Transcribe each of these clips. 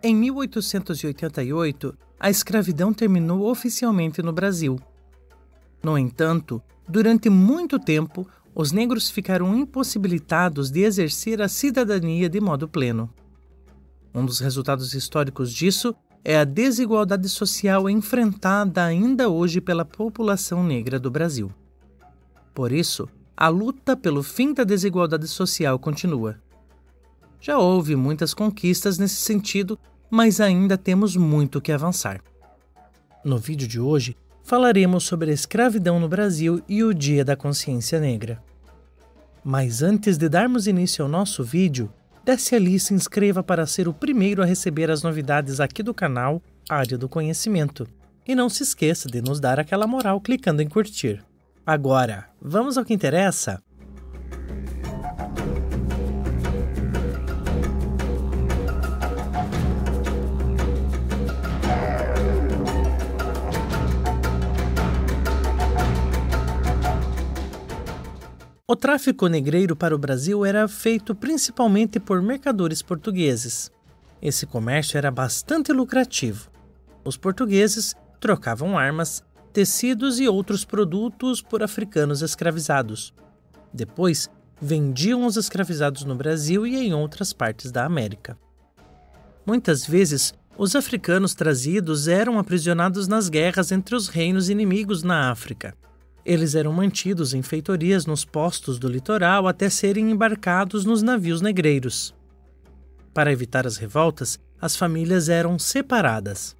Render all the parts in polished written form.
Em 1888, a escravidão terminou oficialmente no Brasil. No entanto, durante muito tempo, os negros ficaram impossibilitados de exercer a cidadania de modo pleno. Um dos resultados históricos disso é a desigualdade social enfrentada ainda hoje pela população negra do Brasil. Por isso, a luta pelo fim da desigualdade social continua. Já houve muitas conquistas nesse sentido, mas ainda temos muito que avançar. No vídeo de hoje, falaremos sobre a escravidão no Brasil e o Dia da Consciência Negra. Mas antes de darmos início ao nosso vídeo, desce ali e se inscreva para ser o primeiro a receber as novidades aqui do canal Área do Conhecimento. E não se esqueça de nos dar aquela moral clicando em curtir. Agora, vamos ao que interessa? O tráfico negreiro para o Brasil era feito principalmente por mercadores portugueses. Esse comércio era bastante lucrativo. Os portugueses trocavam armas, tecidos e outros produtos por africanos escravizados. Depois, vendiam os escravizados no Brasil e em outras partes da América. Muitas vezes, os africanos trazidos eram aprisionados nas guerras entre os reinos inimigos na África. Eles eram mantidos em feitorias nos postos do litoral até serem embarcados nos navios negreiros. Para evitar as revoltas, as famílias eram separadas.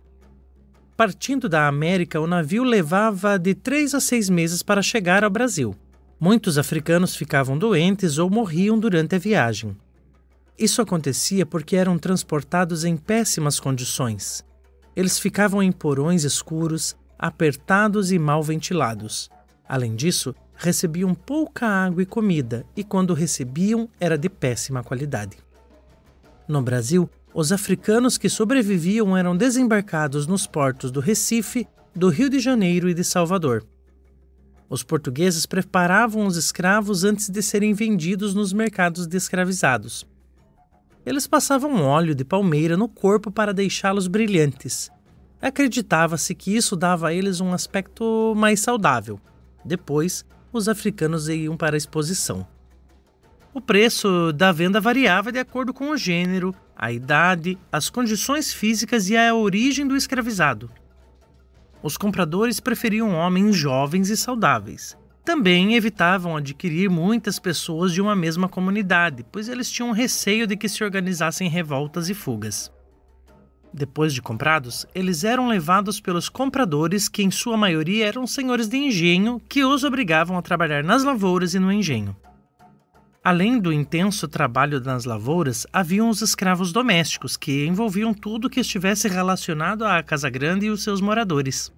Partindo da América, o navio levava de 3 a 6 meses para chegar ao Brasil. Muitos africanos ficavam doentes ou morriam durante a viagem. Isso acontecia porque eram transportados em péssimas condições. Eles ficavam em porões escuros, apertados e mal ventilados. Além disso, recebiam pouca água e comida, e quando recebiam, era de péssima qualidade. No Brasil, os africanos que sobreviviam eram desembarcados nos portos do Recife, do Rio de Janeiro e de Salvador. Os portugueses preparavam os escravos antes de serem vendidos nos mercados de escravizados. Eles passavam óleo de palmeira no corpo para deixá-los brilhantes. Acreditava-se que isso dava a eles um aspecto mais saudável. Depois, os africanos iam para a exposição. O preço da venda variava de acordo com o gênero, a idade, as condições físicas e a origem do escravizado. Os compradores preferiam homens jovens e saudáveis. Também evitavam adquirir muitas pessoas de uma mesma comunidade, pois eles tinham receio de que se organizassem revoltas e fugas. Depois de comprados, eles eram levados pelos compradores, que em sua maioria eram senhores de engenho, que os obrigavam a trabalhar nas lavouras e no engenho. Além do intenso trabalho nas lavouras, haviam os escravos domésticos, que envolviam tudo que estivesse relacionado à casa grande e os seus moradores.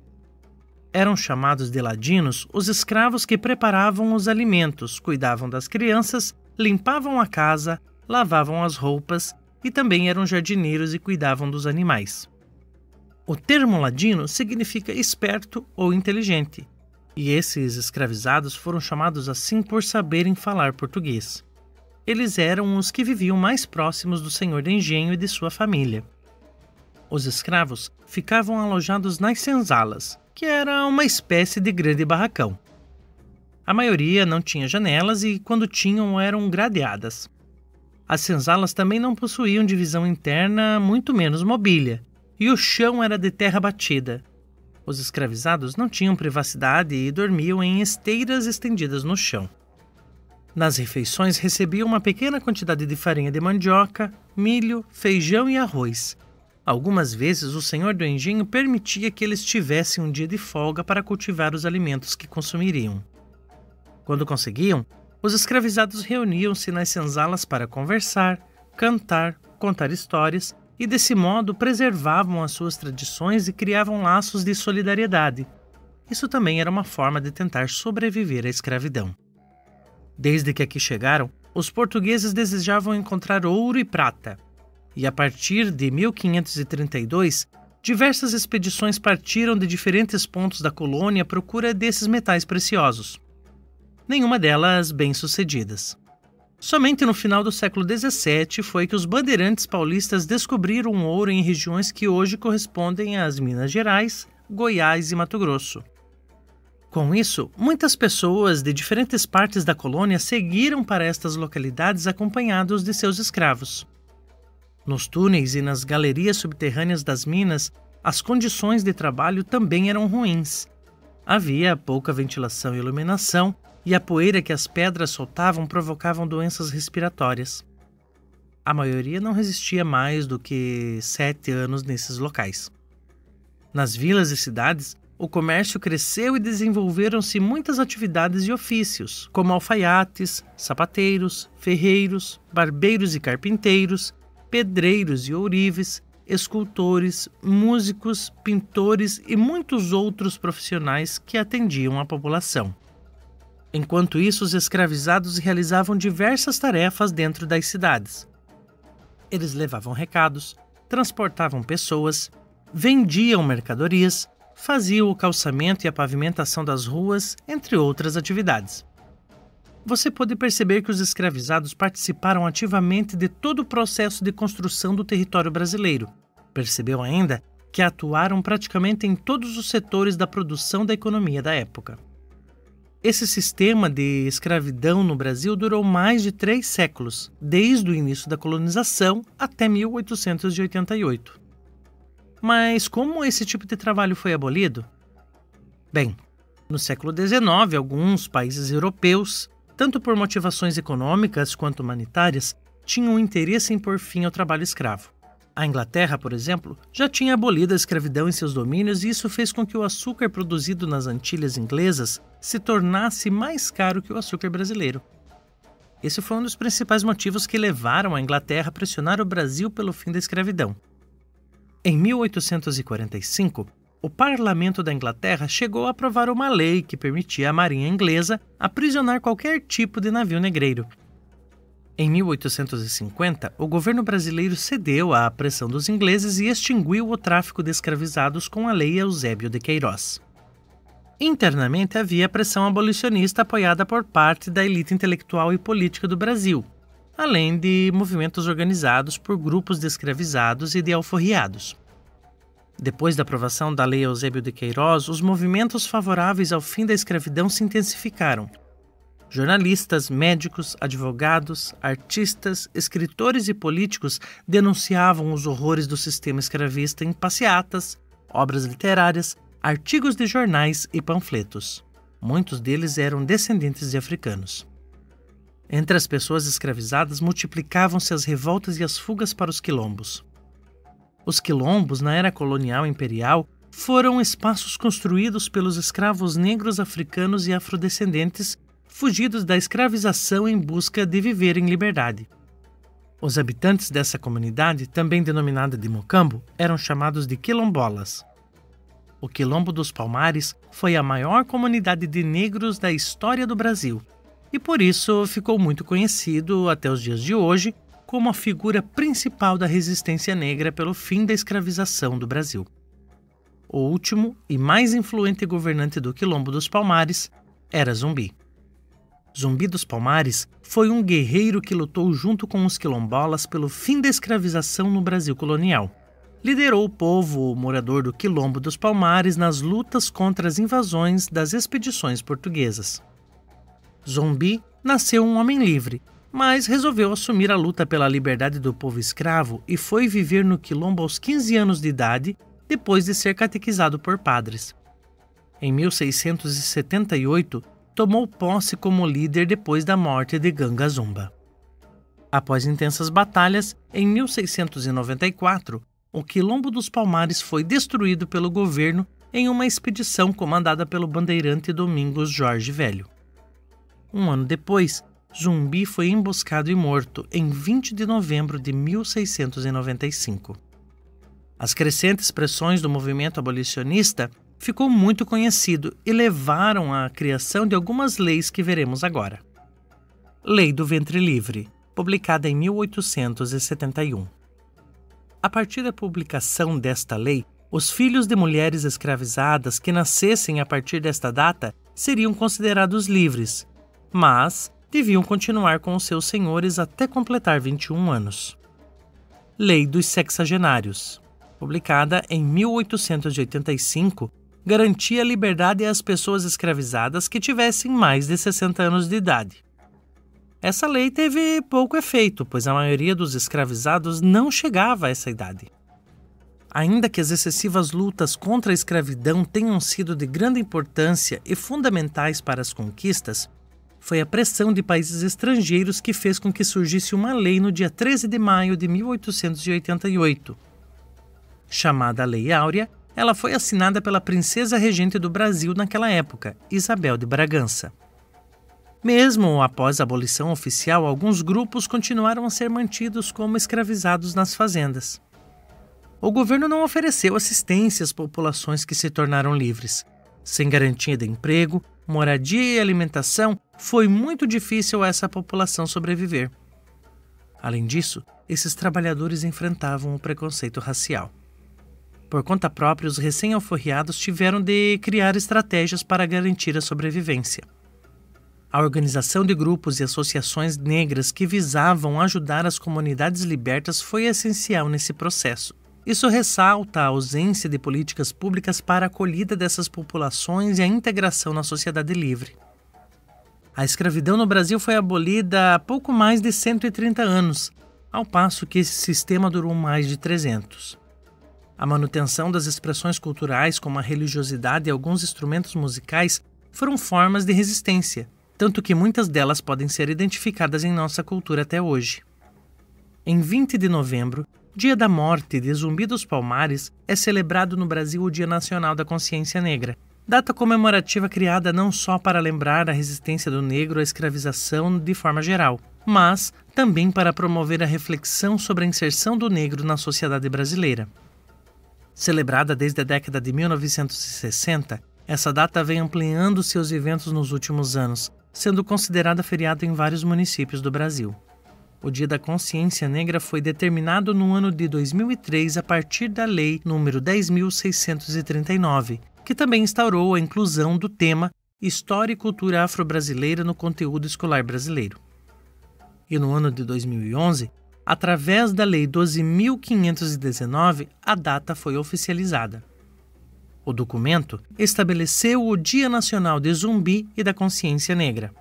Eram chamados de ladinos os escravos que preparavam os alimentos, cuidavam das crianças, limpavam a casa, lavavam as roupas e também eram jardineiros e cuidavam dos animais. O termo ladino significa esperto ou inteligente, e esses escravizados foram chamados assim por saberem falar português. Eles eram os que viviam mais próximos do senhor de engenho e de sua família. Os escravos ficavam alojados nas senzalas, que era uma espécie de grande barracão. A maioria não tinha janelas e, quando tinham, eram gradeadas. As senzalas também não possuíam divisão interna, muito menos mobília, e o chão era de terra batida. Os escravizados não tinham privacidade e dormiam em esteiras estendidas no chão. Nas refeições recebiam uma pequena quantidade de farinha de mandioca, milho, feijão e arroz. Algumas vezes o senhor do engenho permitia que eles tivessem um dia de folga para cultivar os alimentos que consumiriam. Quando conseguiam, os escravizados reuniam-se nas senzalas para conversar, cantar, contar histórias e, desse modo, preservavam as suas tradições e criavam laços de solidariedade. Isso também era uma forma de tentar sobreviver à escravidão. Desde que aqui chegaram, os portugueses desejavam encontrar ouro e prata. E a partir de 1532, diversas expedições partiram de diferentes pontos da colônia à procura desses metais preciosos. Nenhuma delas bem-sucedidas. Somente no final do século XVII foi que os bandeirantes paulistas descobriram o ouro em regiões que hoje correspondem às Minas Gerais, Goiás e Mato Grosso. Com isso, muitas pessoas de diferentes partes da colônia seguiram para estas localidades acompanhados de seus escravos. Nos túneis e nas galerias subterrâneas das minas, as condições de trabalho também eram ruins. Havia pouca ventilação e iluminação, e a poeira que as pedras soltavam provocavam doenças respiratórias. A maioria não resistia mais do que 7 anos nesses locais. Nas vilas e cidades, o comércio cresceu e desenvolveram-se muitas atividades e ofícios, como alfaiates, sapateiros, ferreiros, barbeiros e carpinteiros, pedreiros e ourives, escultores, músicos, pintores e muitos outros profissionais que atendiam a população. Enquanto isso, os escravizados realizavam diversas tarefas dentro das cidades. Eles levavam recados, transportavam pessoas, vendiam mercadorias, faziam o calçamento e a pavimentação das ruas, entre outras atividades. Você pode perceber que os escravizados participaram ativamente de todo o processo de construção do território brasileiro. Percebeu ainda que atuaram praticamente em todos os setores da produção da economia da época. Esse sistema de escravidão no Brasil durou mais de 3 séculos, desde o início da colonização até 1888. Mas como esse tipo de trabalho foi abolido? Bem, no século XIX, alguns países europeus, tanto por motivações econômicas quanto humanitárias, tinham interesse em pôr fim ao trabalho escravo. A Inglaterra, por exemplo, já tinha abolido a escravidão em seus domínios e isso fez com que o açúcar produzido nas Antilhas inglesas se tornasse mais caro que o açúcar brasileiro. Esse foi um dos principais motivos que levaram a Inglaterra a pressionar o Brasil pelo fim da escravidão. Em 1845, o Parlamento da Inglaterra chegou a aprovar uma lei que permitia à Marinha Inglesa aprisionar qualquer tipo de navio negreiro. Em 1850, o governo brasileiro cedeu à pressão dos ingleses e extinguiu o tráfico de escravizados com a Lei Eusébio de Queiroz. Internamente havia pressão abolicionista apoiada por parte da elite intelectual e política do Brasil, além de movimentos organizados por grupos de escravizados e de alforriados. Depois da aprovação da Lei Eusébio de Queiroz, os movimentos favoráveis ao fim da escravidão se intensificaram. Jornalistas, médicos, advogados, artistas, escritores e políticos denunciavam os horrores do sistema escravista em passeatas, obras literárias, artigos de jornais e panfletos. Muitos deles eram descendentes de africanos. Entre as pessoas escravizadas multiplicavam-se as revoltas e as fugas para os quilombos. Os quilombos, na era colonial imperial, foram espaços construídos pelos escravos negros africanos e afrodescendentes fugidos da escravização em busca de viver em liberdade. Os habitantes dessa comunidade, também denominada de Mocambo, eram chamados de quilombolas. O Quilombo dos Palmares foi a maior comunidade de negros da história do Brasil e por isso ficou muito conhecido até os dias de hoje como a figura principal da resistência negra pelo fim da escravização do Brasil. O último e mais influente governante do Quilombo dos Palmares era Zumbi. Zumbi dos Palmares foi um guerreiro que lutou junto com os quilombolas pelo fim da escravização no Brasil colonial. Liderou o povo morador do Quilombo dos Palmares nas lutas contra as invasões das expedições portuguesas. Zumbi nasceu um homem livre, mas resolveu assumir a luta pela liberdade do povo escravo e foi viver no Quilombo aos 15 anos de idade, depois de ser catequizado por padres. Em 1678, tomou posse como líder depois da morte de Ganga Zumba. Após intensas batalhas, em 1694, o Quilombo dos Palmares foi destruído pelo governo em uma expedição comandada pelo bandeirante Domingos Jorge Velho. Um ano depois, Zumbi foi emboscado e morto em 20 de novembro de 1695. As crescentes pressões do movimento abolicionista ficou muito conhecido e levaram à criação de algumas leis que veremos agora. Lei do Ventre Livre, publicada em 1871. A partir da publicação desta lei, os filhos de mulheres escravizadas que nascessem a partir desta data seriam considerados livres, mas deviam continuar com os seus senhores até completar 21 anos. Lei dos Sexagenários, publicada em 1885, garantia liberdade às pessoas escravizadas que tivessem mais de 60 anos de idade. Essa lei teve pouco efeito, pois a maioria dos escravizados não chegava a essa idade. Ainda que as excessivas lutas contra a escravidão tenham sido de grande importância e fundamentais para as conquistas, foi a pressão de países estrangeiros que fez com que surgisse uma lei no dia 13 de maio de 1888. Chamada Lei Áurea, ela foi assinada pela princesa regente do Brasil naquela época, Isabel de Bragança. Mesmo após a abolição oficial, alguns grupos continuaram a ser mantidos como escravizados nas fazendas. O governo não ofereceu assistência às populações que se tornaram livres. Sem garantia de emprego, moradia e alimentação, foi muito difícil a essa população sobreviver. Além disso, esses trabalhadores enfrentavam o preconceito racial. Por conta própria, os recém-alforriados tiveram de criar estratégias para garantir a sobrevivência. A organização de grupos e associações negras que visavam ajudar as comunidades libertas foi essencial nesse processo. Isso ressalta a ausência de políticas públicas para a acolhida dessas populações e a integração na sociedade livre. A escravidão no Brasil foi abolida há pouco mais de 130 anos, ao passo que esse sistema durou mais de 300. A manutenção das expressões culturais, como a religiosidade e alguns instrumentos musicais, foram formas de resistência, tanto que muitas delas podem ser identificadas em nossa cultura até hoje. Em 20 de novembro, dia da morte de Zumbi dos Palmares, é celebrado no Brasil o Dia Nacional da Consciência Negra, data comemorativa criada não só para lembrar a resistência do negro à escravização de forma geral, mas também para promover a reflexão sobre a inserção do negro na sociedade brasileira. Celebrada desde a década de 1960, essa data vem ampliando seus eventos nos últimos anos, sendo considerada feriado em vários municípios do Brasil. O Dia da Consciência Negra foi determinado no ano de 2003 a partir da Lei nº 10.639, que também instaurou a inclusão do tema História e Cultura Afro-Brasileira no conteúdo escolar brasileiro. E no ano de 2011, através da Lei 12.519, a data foi oficializada. O documento estabeleceu o Dia Nacional de Zumbi e da Consciência Negra.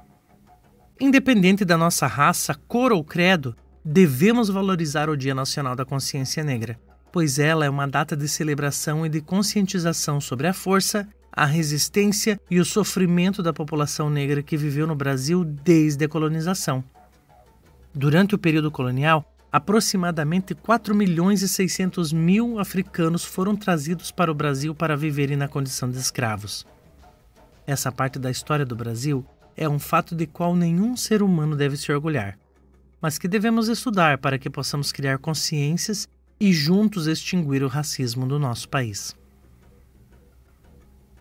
Independente da nossa raça, cor ou credo, devemos valorizar o Dia Nacional da Consciência Negra, pois ela é uma data de celebração e de conscientização sobre a força, a resistência e o sofrimento da população negra que viveu no Brasil desde a colonização. Durante o período colonial, aproximadamente 4.600.000 africanos foram trazidos para o Brasil para viverem na condição de escravos. Essa parte da história do Brasil é um fato de qual nenhum ser humano deve se orgulhar, mas que devemos estudar para que possamos criar consciências e juntos extinguir o racismo do nosso país.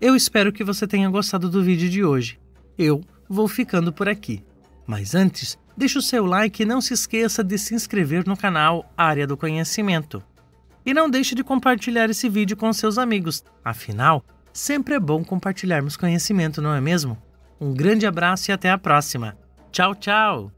Eu espero que você tenha gostado do vídeo de hoje. Eu vou ficando por aqui. Mas antes, deixe o seu like e não se esqueça de se inscrever no canal Área do Conhecimento. E não deixe de compartilhar esse vídeo com seus amigos. Afinal, sempre é bom compartilharmos conhecimento, não é mesmo? Um grande abraço e até a próxima. Tchau, tchau!